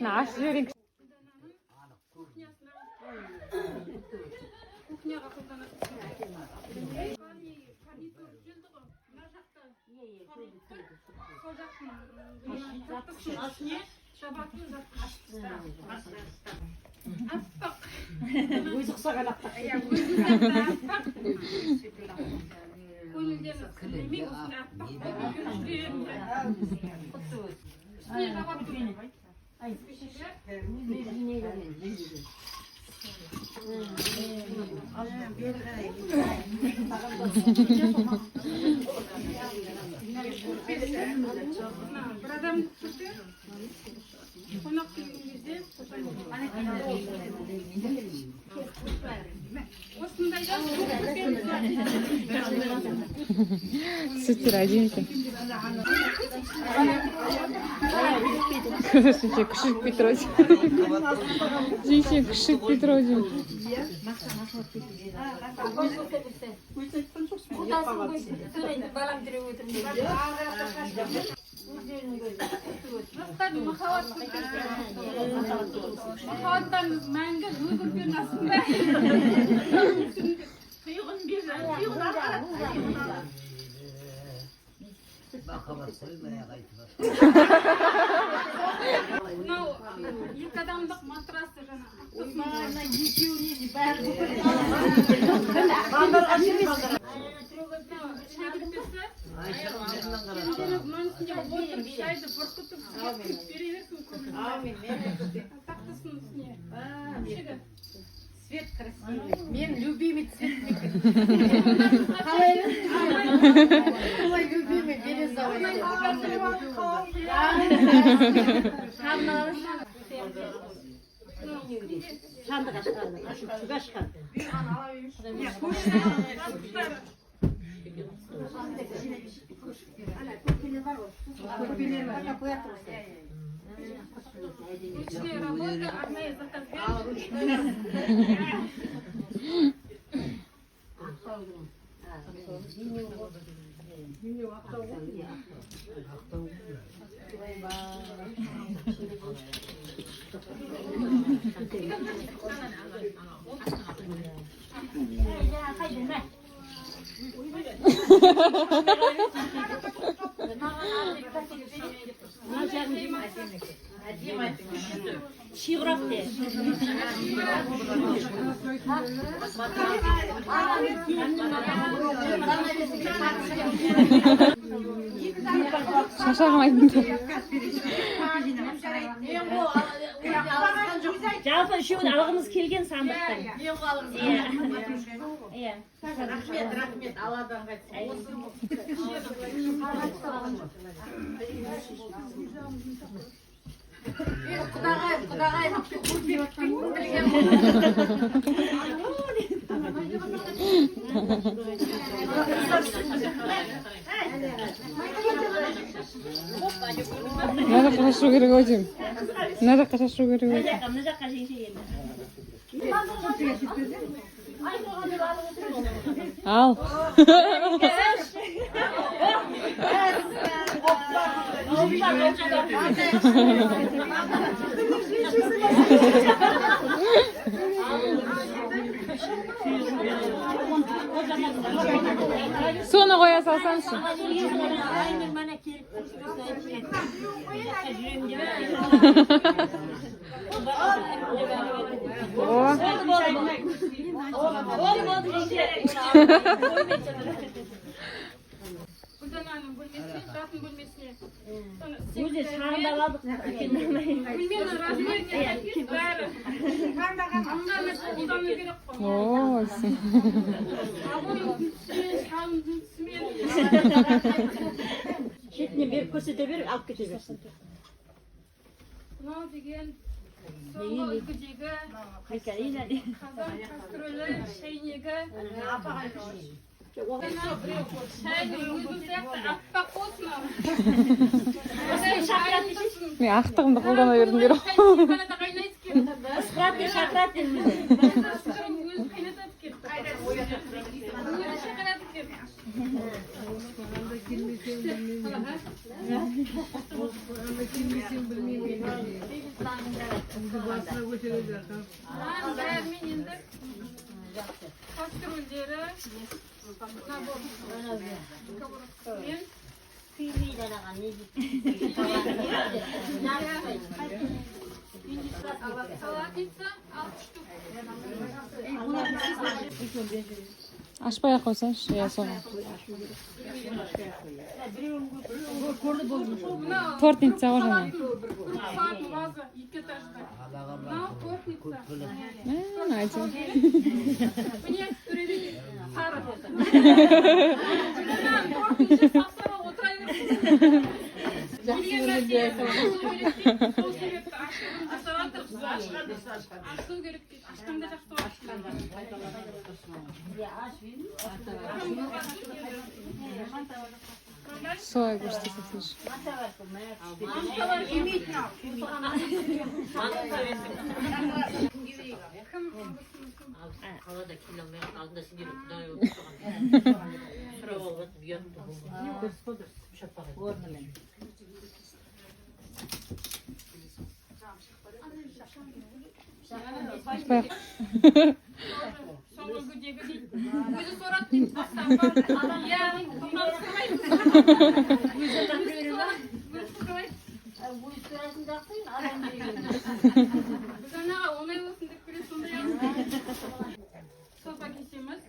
Наш жіберейін. Кухняға қолданады. Гарнитур жүрді ғой. Мына жақта. Сол жақтың шабатын аппақ. Өзі ұқсаған аппақ. Көңілден білмей осындай аппақ үстіне жабап тұрмын. Bir adam konak geldiğimizde Sütür acıymışsın. Слушайте, Кшик Петрович. Здесь Кшик Петрович. Makavattan мәңгі өгірген астында. Қиығын берді. Мынау екі адамдық матрасы жаңағы. Шайды бұрқытып бере берсін көңілі. Цвет красивый. Мен любимый цвет. Мой любимый бирюзовый. Şandı kaşıkandı. Şu kaşıkandı. Ручная работа, арнайы заказ Şivrap de. Şaşırmayın. Жалпы үшеуін алғымыз келген сандықтан. Иә. Рахмет, Алладан қайтсын. Құдағайым. Надо хорошо переводим. Надо хорошо переводим. Мына жаққа жеңше енді. Al. Sonra koya salsansı. Gülden Hanım bölmesine, Rasim bölmesine. Өзі шағындаладық. Bilmiyorum, размеріне сәйкес бәрі. Аңғаны қолдану керек қой. О, Абой шағындың түсімен. Шетіне беріп көрсете беріп, алып кете берсін. Мынау деген соңғы үлгідегі қазан кастрөлі, шәйнегі. Шәйдің өзі сияқты аппақ болсын ау. Мен ақтығымды қолдана бердім дер. Қайнада қайнайды Ысқырады, шақырады өзі. Өзі қайнатады кетті. Өзі шақырады кетті. Бәрімен енді кастрөлдері, набор, мен Күймейді анаған, не салатница 6 штук. Ашпай ақ қойсаңшы, иә соған. Тортница ғой жаңа. Сан ваза 2 этажда. Мынау тортница. Айтып. Міне төреден сары. Тортница сапсыра отыра берсін. Келген нәрсе сол себепті ашу керек дейді. Ашқанда жақсы Солай көрсетесің. қалада келмей алдында сендер құдай сұрап алып ұятты орнымен. Ашпай ақ. соңғы үлгідегі дейді. Өзі сорады дейді. Иә, тоқталып сұрайды. Өзі сұрайды. Өз сұрасын жақсың, адам берген. Біз анаға оңай болсын деп келеді, сондай ақ. Сорпа кесеміз.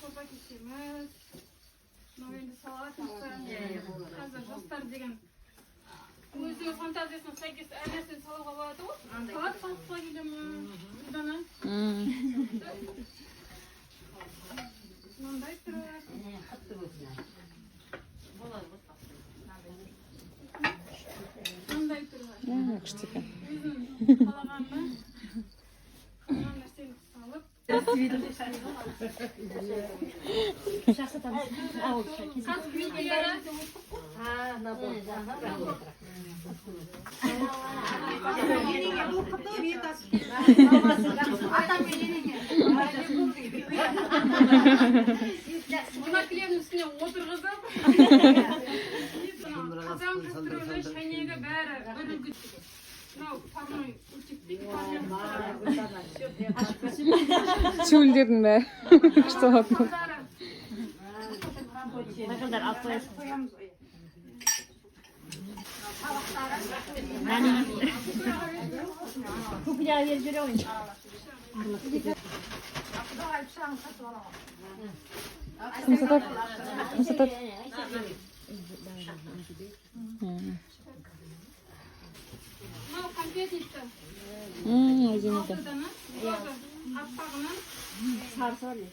Сорпа кесеміз. Мынау енді салатница. Қазір жастар деген өзінің фантазиясына сәйкес әр нәрсені салуға болады ғой. Салат салатқа келемін. Бұдана. Мынандай түрі. Мынандай түрі. Кішкене. Өзінің қалағанына қалаған нәрсені салып. Қас күйгелері. Мына кілемнің үстіне отырғызып. Қазан кастрөлі, шайнегі бәрі бір үлгі. Мынау парной үлтек. Тюльдердің бәрі. Күшті олатын. Бақылдар алып қоясың. Көпіляға беріп жүре ойын. Қымсатады. Қымсатады. Мынау конфетница. Әдемі. 6 дана. Аппағынан. Сары-сары.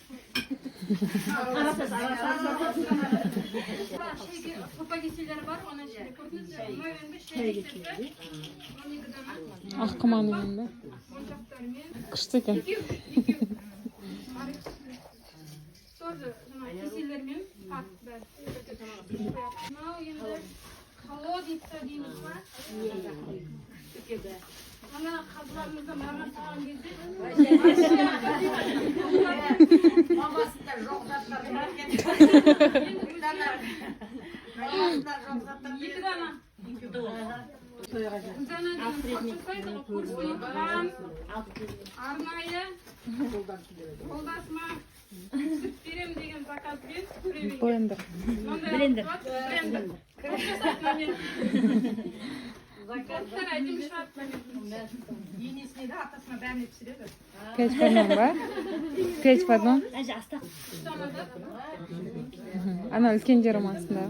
Сорпа кеселері бар, оның ішінде көрдіңіз бе? Мынау енді шай кесесі. 12 дана. Ақ қыманымен бе? Моншақтарымен. Күшті екен. Екеу. Тоже жаңағы кеселермен пак бәрі. Мынау енді холодница дейміз ба? Ана қазыларымызда маған салған кезде мамасында жоқ заттар бар екен. екі дана. Гүлдана деген жасайды ғой, курсный қант, арнайы қолдасыма сүт берем деген заказбен Блендер. Блендер. Көп жасайды мен. Заказдар әдемі шығады. Енесіне де атасына бәріне пісіреді. 5 в 1 ба? 5 в 1? Әже аста. Ана үлкен жерім астында.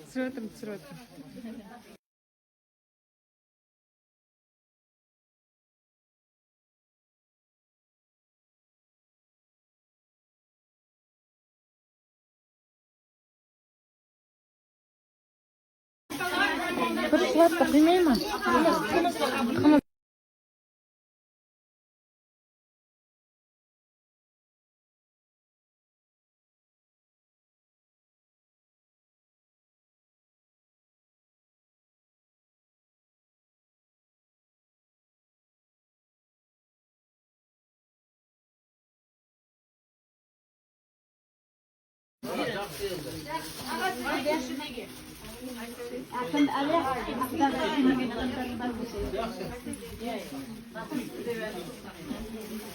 Түсіріп отырмын. Salatda kıymayma. Kımız.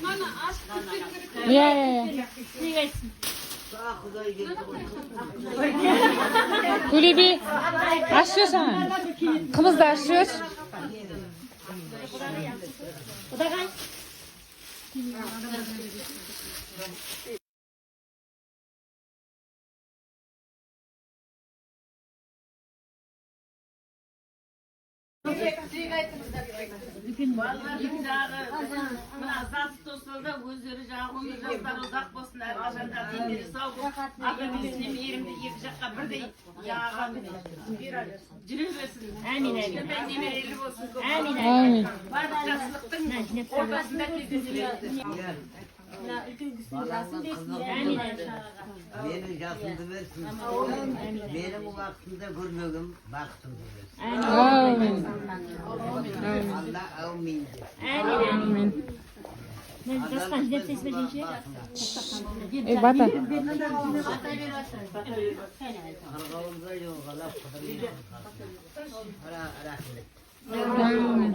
Mana aç Ya. Kulebi aşıyor sana. Kımız da aşıyor. Mına zat tutulsa özleri жаңағы жастар ұзақ болсын әрқашанда дендері сау болып ата бейсінен мейірімді екі жаққа бірдей жаңағы жүре берсін. Әмин әмин. Немерелі болсын көп. Әмин Amin. барлық жақсылықтың ортасында кездесе берсін. Benim yaşımda versin. Benim vaktinde görmegim baktımda versin. Amin. Allah amin. Amin. Adalet versin. Bata. Kargavunda yok. Allah kadar yok. Rahmet. Amin.